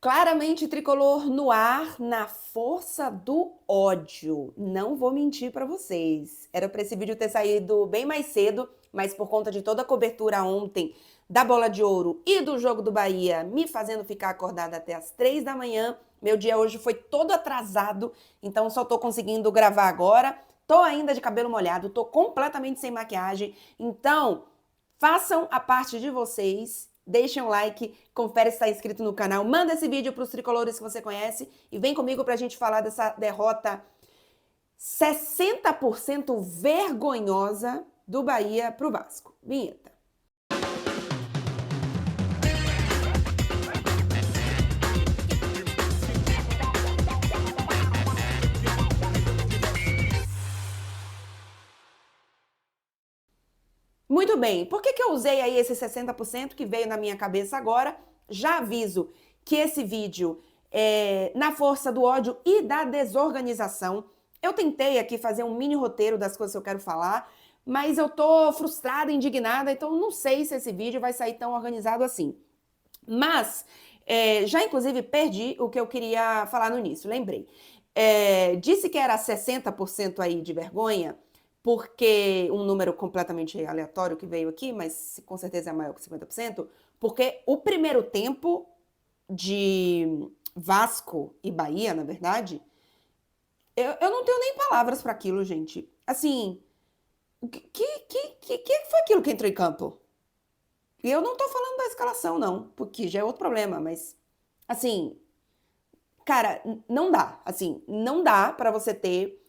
Claramente tricolor no ar, na força do ódio. Não vou mentir pra vocês. Era pra esse vídeo ter saído bem mais cedo, mas por conta de toda a cobertura ontem da Bola de Ouro e do jogo do Bahia, me fazendo ficar acordada até as 3 da manhã, meu dia hoje foi todo atrasado, então só tô conseguindo gravar agora. Tô ainda de cabelo molhado, tô completamente sem maquiagem, então façam a parte de vocês. Deixem um like, confere se está inscrito no canal, manda esse vídeo para os tricolores que você conhece e vem comigo para a gente falar dessa derrota 60% vergonhosa do Bahia para o Vasco. Vinheta. Muito bem, por que eu usei aí esse 60% que veio na minha cabeça agora? Já aviso que esse vídeo é na força do ódio e da desorganização. Eu tentei aqui fazer um mini roteiro das coisas que eu quero falar, mas eu tô frustrada, indignada, então não sei se esse vídeo vai sair tão organizado assim. Mas, já inclusive perdi o que eu queria falar no início, lembrei. Disse que era 60% aí de vergonha, porque um número completamente aleatório que veio aqui, mas com certeza é maior que 50%, porque o primeiro tempo de Vasco e Bahia, na verdade, eu não tenho nem palavras para aquilo, gente. Assim, o que foi aquilo que entrou em campo? E eu não tô falando da escalação, não, porque já é outro problema, mas, assim, cara, não dá. Assim, não dá para você ter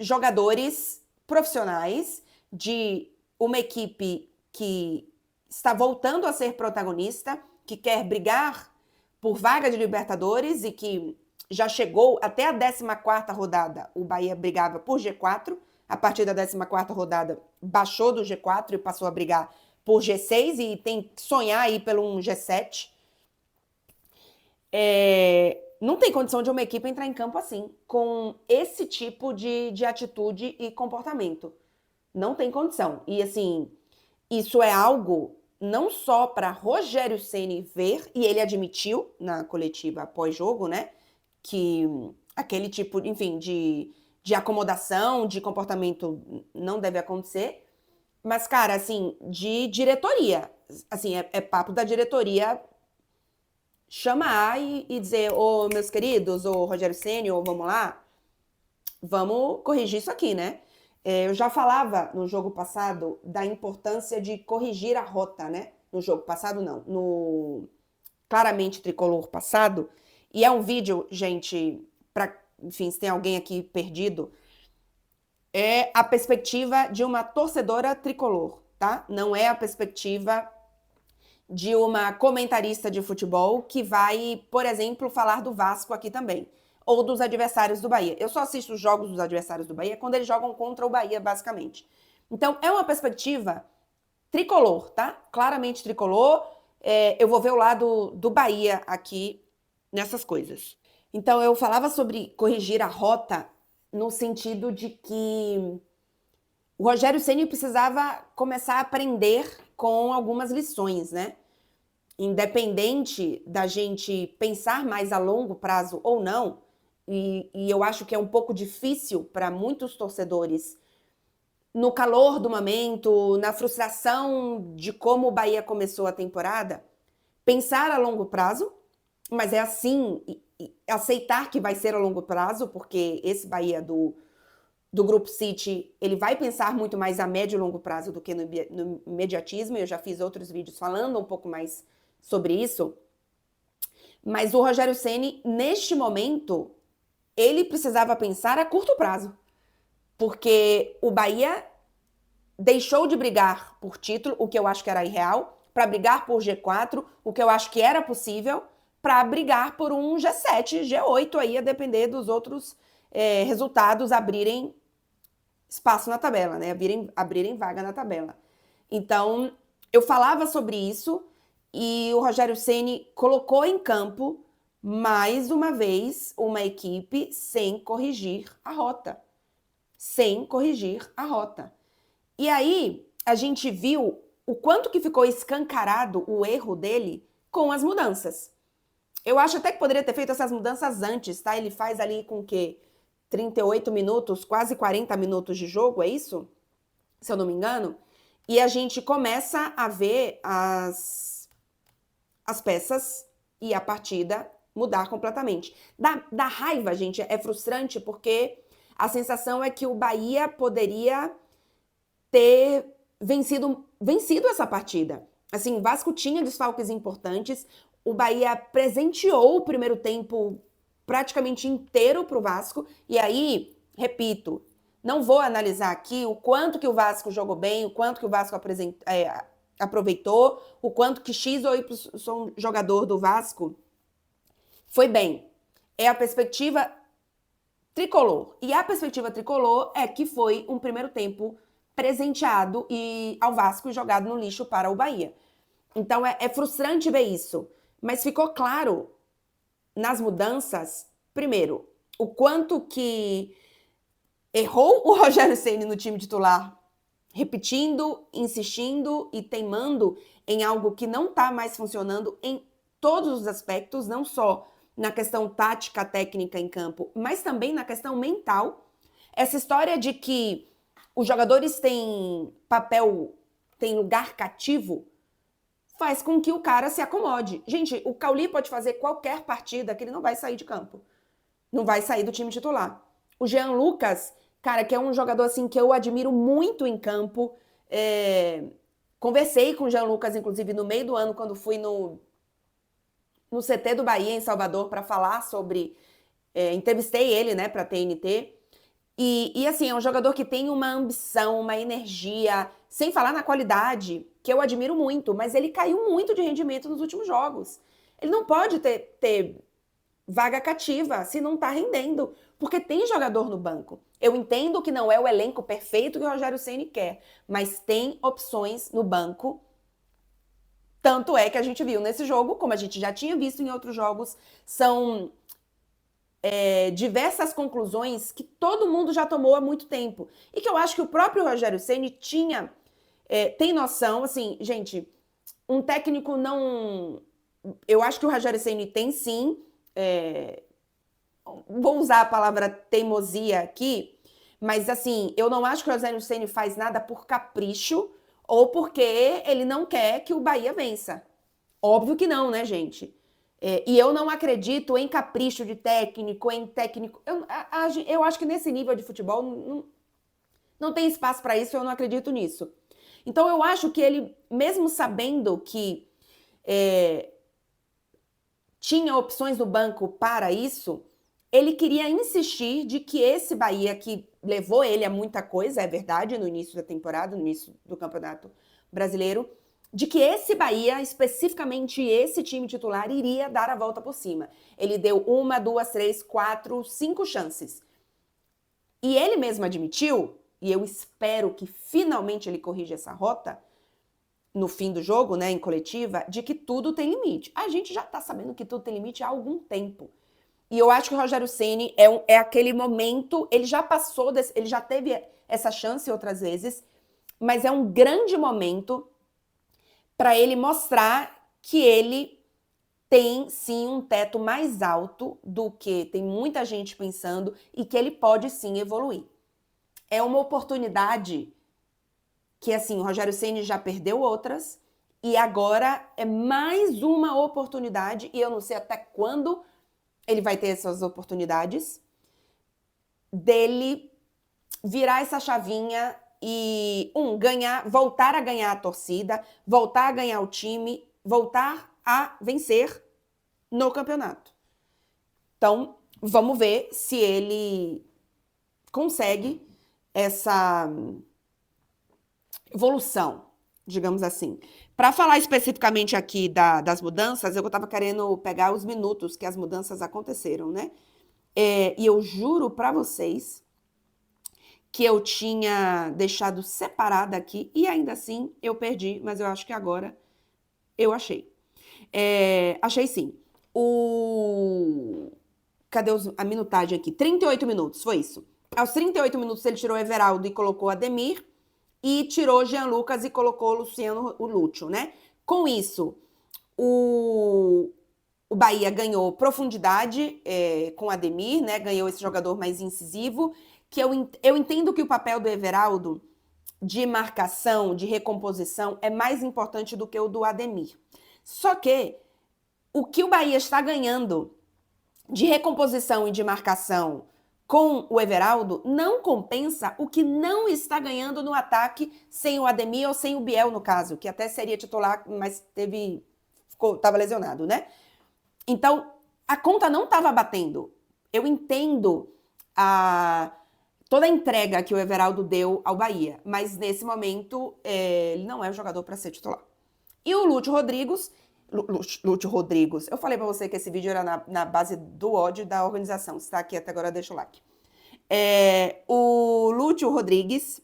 jogadores profissionais de uma equipe que está voltando a ser protagonista, que quer brigar por vaga de Libertadores e que já chegou até a 14ª rodada, o Bahia brigava por G4, a partir da 14ª rodada baixou do G4 e passou a brigar por G6 e tem que sonhar aí pelo um G7. Não tem condição de uma equipe entrar em campo assim, com esse tipo de atitude e comportamento. Não tem condição. E assim, isso é algo não só para Rogério Ceni ver, e ele admitiu na coletiva pós-jogo, né, que aquele tipo, enfim, de acomodação, de comportamento não deve acontecer. Mas, cara, assim, de diretoria. Assim, é papo da diretoria chamar e dizer, ô, meus queridos, ô, Rogério Ceni, ô, vamos lá, vamos corrigir isso aqui, né? Eu já falava no jogo passado da importância de corrigir a rota, né? No jogo passado, não. No Claramente Tricolor passado. E é um vídeo, gente, enfim, se tem alguém aqui perdido, é a perspectiva de uma torcedora tricolor, tá? Não é a perspectiva de uma comentarista de futebol que vai, por exemplo, falar do Vasco aqui também, ou dos adversários do Bahia. Eu só assisto os jogos dos adversários do Bahia quando eles jogam contra o Bahia, basicamente. Então, é uma perspectiva tricolor, tá? Claramente tricolor. Eu vou ver o lado do Bahia aqui nessas coisas. Então, eu falava sobre corrigir a rota no sentido de que o Rogério Ceni precisava começar a aprender com algumas lições, né? Independente da gente pensar mais a longo prazo ou não, e eu acho que é um pouco difícil para muitos torcedores, no calor do momento, na frustração de como o Bahia começou a temporada, pensar a longo prazo, mas é assim, aceitar que vai ser a longo prazo, porque esse Bahia do Grupo City, ele vai pensar muito mais a médio e longo prazo do que no imediatismo, eu já fiz outros vídeos falando um pouco mais sobre isso, mas o Rogério Ceni, neste momento, ele precisava pensar a curto prazo, porque o Bahia deixou de brigar por título, o que eu acho que era irreal, para brigar por G4, o que eu acho que era possível, para brigar por um G7, G8, aí a depender dos outros resultados abrirem espaço na tabela, né? Abrirem vaga na tabela. Então, eu falava sobre isso e o Rogério Ceni colocou em campo, mais uma vez, uma equipe sem corrigir a rota. Sem corrigir a rota. E aí, a gente viu o quanto que ficou escancarado o erro dele com as mudanças. Eu acho até que poderia ter feito essas mudanças antes, tá? Ele faz ali com o quê? 38 minutos, quase 40 minutos de jogo, é isso? Se eu não me engano. E a gente começa a ver as peças e a partida mudar completamente. Da raiva, gente, é frustrante porque a sensação é que o Bahia poderia ter vencido essa partida. Assim, o Vasco tinha desfalques importantes, o Bahia presenteou o primeiro tempo praticamente inteiro para o Vasco, e aí, repito, não vou analisar aqui o quanto que o Vasco jogou bem, o quanto que o Vasco aproveitou, o quanto que X ou Y jogador do Vasco foi bem. É a perspectiva tricolor. E a perspectiva tricolor é que foi um primeiro tempo presenteado e ao Vasco e jogado no lixo para o Bahia. Então é frustrante ver isso. Mas ficou claro nas mudanças, primeiro, o quanto que errou o Rogério Ceni no time titular, repetindo, insistindo e teimando em algo que não está mais funcionando em todos os aspectos, não só na questão tática, técnica em campo, mas também na questão mental. Essa história de que os jogadores têm papel, têm lugar cativo, faz com que o cara se acomode. Gente, o Cauli pode fazer qualquer partida que ele não vai sair de campo. Não vai sair do time titular. O Jean Lucas, cara, que é um jogador assim que eu admiro muito em campo. Conversei com o Jean Lucas, inclusive, no meio do ano, quando fui no CT do Bahia, em Salvador, para falar sobre... entrevistei ele, né, para a TNT. E assim, é um jogador que tem uma ambição, uma energia, sem falar na qualidade, que eu admiro muito, mas ele caiu muito de rendimento nos últimos jogos. Ele não pode ter vaga cativa se não tá rendendo, porque tem jogador no banco. Eu entendo que não é o elenco perfeito que o Rogério Ceni quer, mas tem opções no banco. Tanto é que a gente viu nesse jogo, como a gente já tinha visto em outros jogos, são diversas conclusões que todo mundo já tomou há muito tempo. E que eu acho que o próprio Rogério Ceni tem noção, assim, gente, um técnico não... Eu acho que o Rogério Ceni tem sim, vou usar a palavra teimosia aqui, mas assim, eu não acho que o Rogério Ceni faz nada por capricho ou porque ele não quer que o Bahia vença. Óbvio que não, né, gente? E eu não acredito em capricho de técnico, em técnico... Eu acho que nesse nível de futebol não tem espaço para isso, eu não acredito nisso. Então eu acho que ele, mesmo sabendo que tinha opções no banco para isso, ele queria insistir de que esse Bahia, que levou ele a muita coisa, é verdade, no início da temporada, no início do Campeonato Brasileiro, de que esse Bahia, especificamente esse time titular, iria dar a volta por cima. Ele deu 1, 2, 3, 4, 5 chances. E ele mesmo admitiu, e eu espero que finalmente ele corrija essa rota, no fim do jogo, né, em coletiva, de que tudo tem limite. A gente já tá sabendo que tudo tem limite há algum tempo. E eu acho que o Rogério Ceni é aquele momento, ele já passou, ele já teve essa chance outras vezes, mas é um grande momento para ele mostrar que ele tem, sim, um teto mais alto do que tem muita gente pensando e que ele pode, sim, evoluir. É uma oportunidade que, assim, o Rogério Ceni já perdeu outras e agora é mais uma oportunidade e eu não sei até quando ele vai ter essas oportunidades dele virar essa chavinha e, voltar a ganhar a torcida, voltar a ganhar o time, voltar a vencer no campeonato. Então, vamos ver se ele consegue essa evolução, digamos assim. Para falar especificamente aqui das mudanças, eu estava querendo pegar os minutos que as mudanças aconteceram, né? E eu juro para vocês que eu tinha deixado separada aqui e ainda assim eu perdi, mas eu acho que agora eu achei. Achei sim. Cadê a minutagem aqui? 38 minutos, foi isso. Aos 38 minutos ele tirou Everaldo e colocou Ademir e tirou Jean Lucas e colocou Luciano Lúcio, né? Com isso, o o Bahia ganhou profundidade com o Ademir, né? Ganhou esse jogador mais incisivo, que eu entendo que o papel do Everaldo de marcação, de recomposição, é mais importante do que o do Ademir. Só que o que o Bahia está ganhando de recomposição e de marcação com o Everaldo não compensa o que não está ganhando no ataque sem o Ademir ou sem o Biel, no caso, que até seria titular, mas estava lesionado, né? Então, a conta não estava batendo. Eu entendo toda a entrega que o Everaldo deu ao Bahia, mas nesse momento ele não é o jogador para ser titular. E o Lúcio Rodrigues, eu falei para você que esse vídeo era na base do ódio da organização. Se está aqui até agora, deixa o like. O Lúcio Rodrigues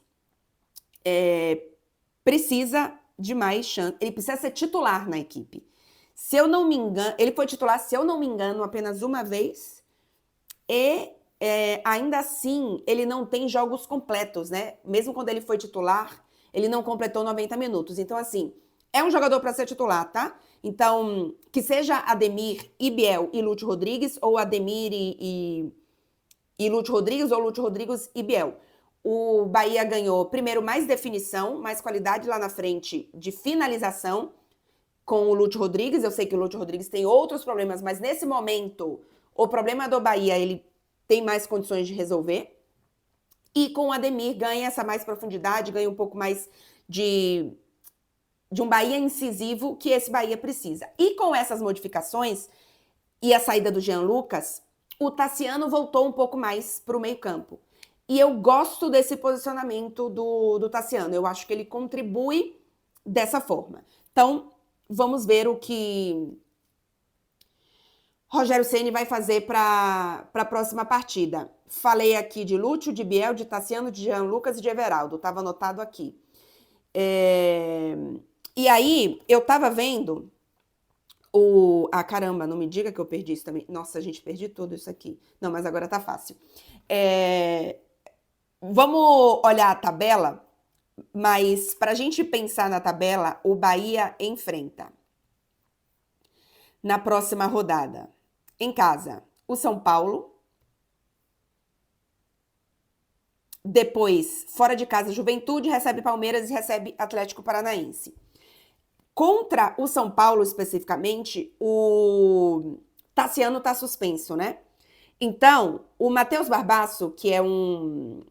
precisa de mais chance. Ele precisa ser titular na equipe. Se eu não me engano, ele foi titular, se eu não me engano, apenas uma vez. E ainda assim, ele não tem jogos completos, né? Mesmo quando ele foi titular, ele não completou 90 minutos. Então, assim, é um jogador para ser titular, tá? Então, que seja Ademir e Biel e Lúcio Rodrigues, ou Ademir e Lúcio Rodrigues, ou Lúcio Rodrigues e Biel. O Bahia ganhou, primeiro, mais definição, mais qualidade lá na frente de finalização com o Lúcio Rodrigues. Eu sei que o Lúcio Rodrigues tem outros problemas, mas nesse momento, o problema do Bahia, ele tem mais condições de resolver. E com o Ademir ganha essa mais profundidade, ganha um pouco mais de um Bahia incisivo que esse Bahia precisa. E com essas modificações e a saída do Jean Lucas, o Tassiano voltou um pouco mais para o meio-campo. E eu gosto desse posicionamento do Tassiano. Eu acho que ele contribui dessa forma. Então, vamos ver o que Rogério Ceni vai fazer para a próxima partida. Falei aqui de Lúcio, de Biel, de Tassiano, de Jean Lucas e de Everaldo. Estava anotado aqui. E aí, eu estava vendo caramba, não me diga que eu perdi isso também. Nossa, gente, perdi tudo isso aqui. Não, mas agora tá fácil. Vamos olhar a tabela, mas para a gente pensar na tabela, o Bahia enfrenta na próxima rodada, em casa, o São Paulo. Depois, fora de casa, Juventude, recebe Palmeiras e recebe Atlético Paranaense. Contra o São Paulo, especificamente, o Tassiano tá suspenso, né? Então, o Matheus Barbaço, que é um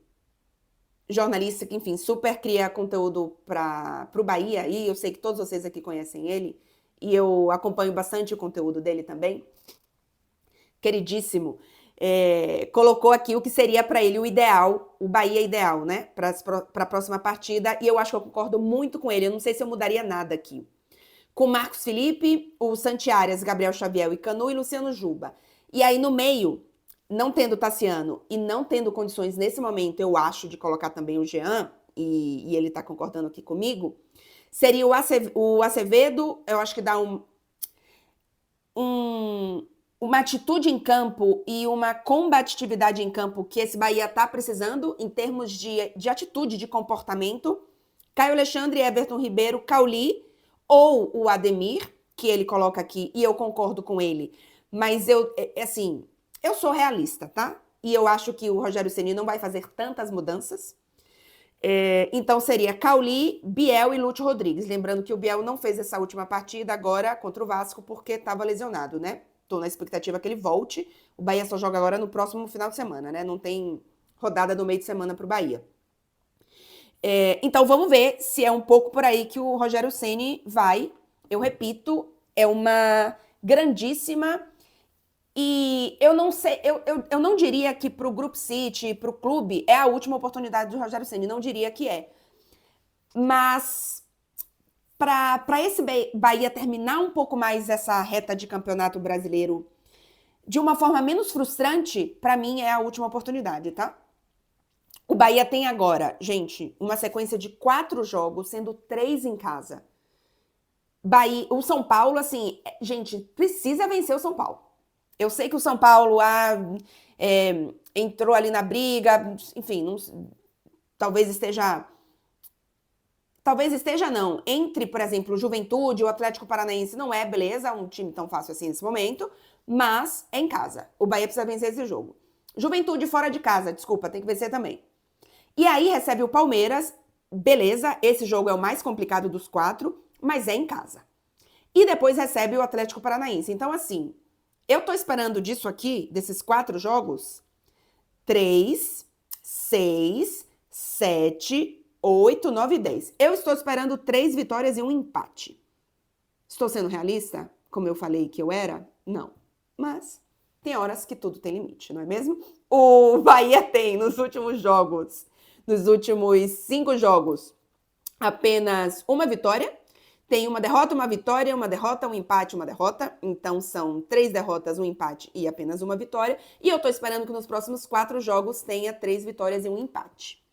jornalista que, enfim, super cria conteúdo para o Bahia, e eu sei que todos vocês aqui conhecem ele, e eu acompanho bastante o conteúdo dele também, queridíssimo, colocou aqui o que seria para ele o ideal, o Bahia ideal, né, para a próxima partida, e eu acho que eu concordo muito com ele. Eu não sei se eu mudaria nada aqui. Com Marcos Felipe, o Santi Arias, Gabriel Xavier e Canu e Luciano Juba. E aí no meio, não tendo Tassiano e não tendo condições nesse momento, eu acho, de colocar também o Jean, e ele tá concordando aqui comigo, seria o Acevedo. Eu acho que dá uma atitude em campo e uma combatividade em campo que esse Bahia tá precisando em termos de atitude, de comportamento. Caio Alexandre, Everton Ribeiro, Cauli ou o Ademir, que ele coloca aqui, e eu concordo com ele. Mas eu sou realista, tá? E eu acho que o Rogério Ceni não vai fazer tantas mudanças. Então seria Cauli, Biel e Lúcio Rodrigues. Lembrando que o Biel não fez essa última partida agora contra o Vasco porque estava lesionado, né? Tô na expectativa que ele volte. O Bahia só joga agora no próximo final de semana, né? Não tem rodada no meio de semana pro Bahia. Então vamos ver se é um pouco por aí que o Rogério Ceni vai. Eu repito, é uma grandíssima. E eu não sei, eu não diria que pro Group City, pro clube, é a última oportunidade do Rogério Ceni, não diria que é. Mas para esse Bahia terminar um pouco mais essa reta de campeonato brasileiro de uma forma menos frustrante, para mim é a última oportunidade, tá? O Bahia tem agora, gente, uma sequência de 4 jogos, sendo 3 em casa. O São Paulo, assim, gente, precisa vencer o São Paulo. Eu sei que o São Paulo entrou ali na briga, enfim, talvez esteja Talvez esteja não. Entre, por exemplo, o Juventude, o Atlético Paranaense não é, beleza, um time tão fácil assim nesse momento, mas é em casa. O Bahia precisa vencer esse jogo. Juventude fora de casa, desculpa, tem que vencer também. E aí recebe o Palmeiras, beleza, esse jogo é o mais complicado dos 4, mas é em casa. E depois recebe o Atlético Paranaense. Então, assim, eu tô esperando disso aqui, desses 4 jogos, 3, 6, 7, 8, 9 e 10. Eu estou esperando 3 vitórias e um empate. Estou sendo realista? Como eu falei que eu era? Não. Mas tem horas que tudo tem limite, não é mesmo? O Bahia tem, nos últimos jogos, nos últimos 5 jogos, apenas uma vitória. Tem uma derrota, uma vitória, uma derrota, um empate, uma derrota. Então são 3 derrotas, um empate e apenas uma vitória. E eu tô esperando que nos próximos 4 jogos tenha 3 vitórias e um empate.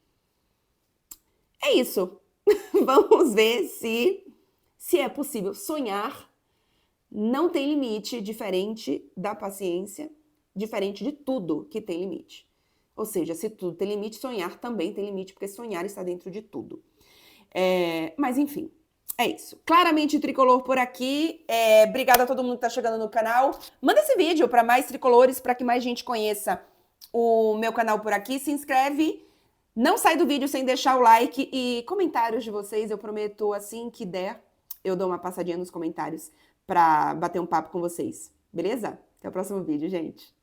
É isso. Vamos ver se é possível. Sonhar não tem limite, diferente da paciência, diferente de tudo que tem limite. Ou seja, se tudo tem limite, sonhar também tem limite, porque sonhar está dentro de tudo. Mas enfim, é isso. Claramente tricolor por aqui. Obrigada a todo mundo que está chegando no canal. Manda esse vídeo para mais tricolores, para que mais gente conheça o meu canal por aqui. Se inscreve. Não sai do vídeo sem deixar o like e comentários de vocês. Eu prometo, assim que der, eu dou uma passadinha nos comentários para bater um papo com vocês. Beleza? Até o próximo vídeo, gente.